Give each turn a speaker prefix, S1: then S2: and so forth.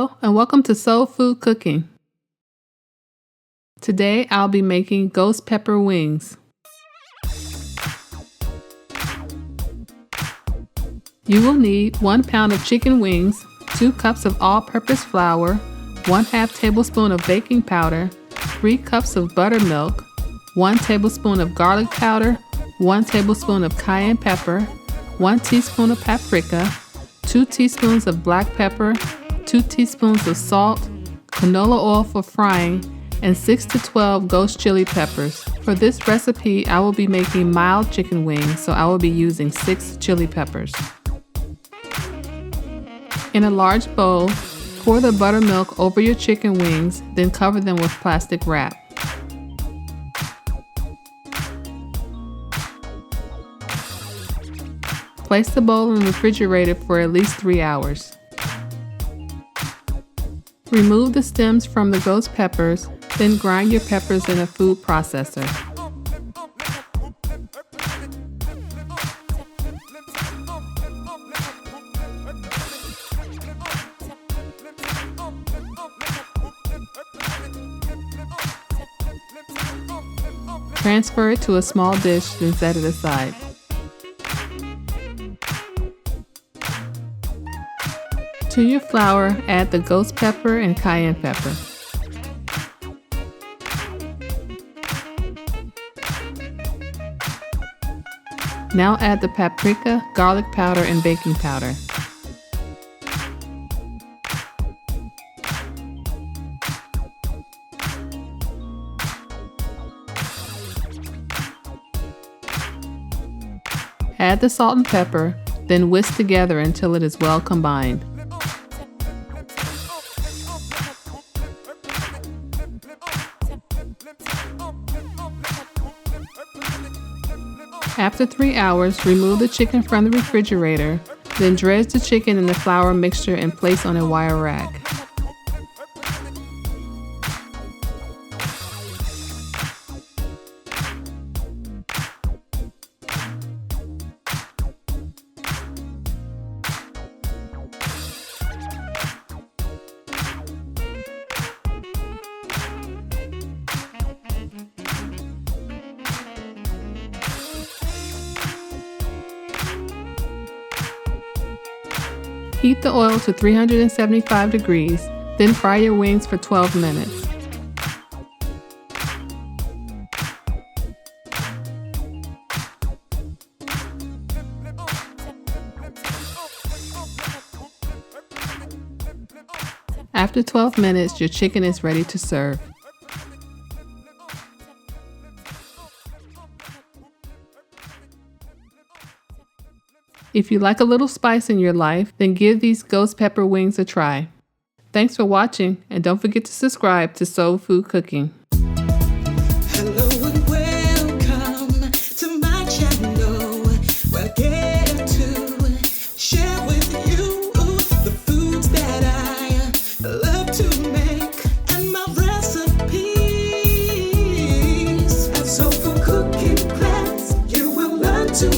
S1: Hello and welcome to Soul Food Cooking. Today I'll be making ghost pepper wings. You will need 1 pound of chicken wings, 2 cups of all-purpose flour, 1/2 tablespoon of baking powder, 3 cups of buttermilk, 1 tablespoon of garlic powder, 1 tablespoon of cayenne pepper, 1 teaspoon of paprika, 2 teaspoons of black pepper, 2 teaspoons of salt, canola oil for frying, and 6 to 12 ghost chili peppers. For this recipe, I will be making mild chicken wings, so I will be using 6 chili peppers. In a large bowl, pour the buttermilk over your chicken wings, then cover them with plastic wrap. Place the bowl in the refrigerator for at least 3 hours. Remove the stems from the ghost peppers, then grind your peppers in a food processor. Transfer it to a small dish, then set it aside. To your flour, add the ghost pepper and cayenne pepper. Now add the paprika, garlic powder, and baking powder. Add the salt and pepper, then whisk together until it is well combined. After 3 hours, remove the chicken from the refrigerator, then dredge the chicken in the flour mixture and place on a wire rack. Heat the oil to 375 degrees, then fry your wings for 12 minutes. After 12 minutes, your chicken is ready to serve. If you like a little spice in your life, then give these ghost pepper wings a try. Thanks for watching, and don't forget to subscribe to Soul Food Cooking.
S2: Hello and welcome to my channel. We're getting to share with you the foods that I love to make and my recipes. At Soul Food Cooking class, you will learn to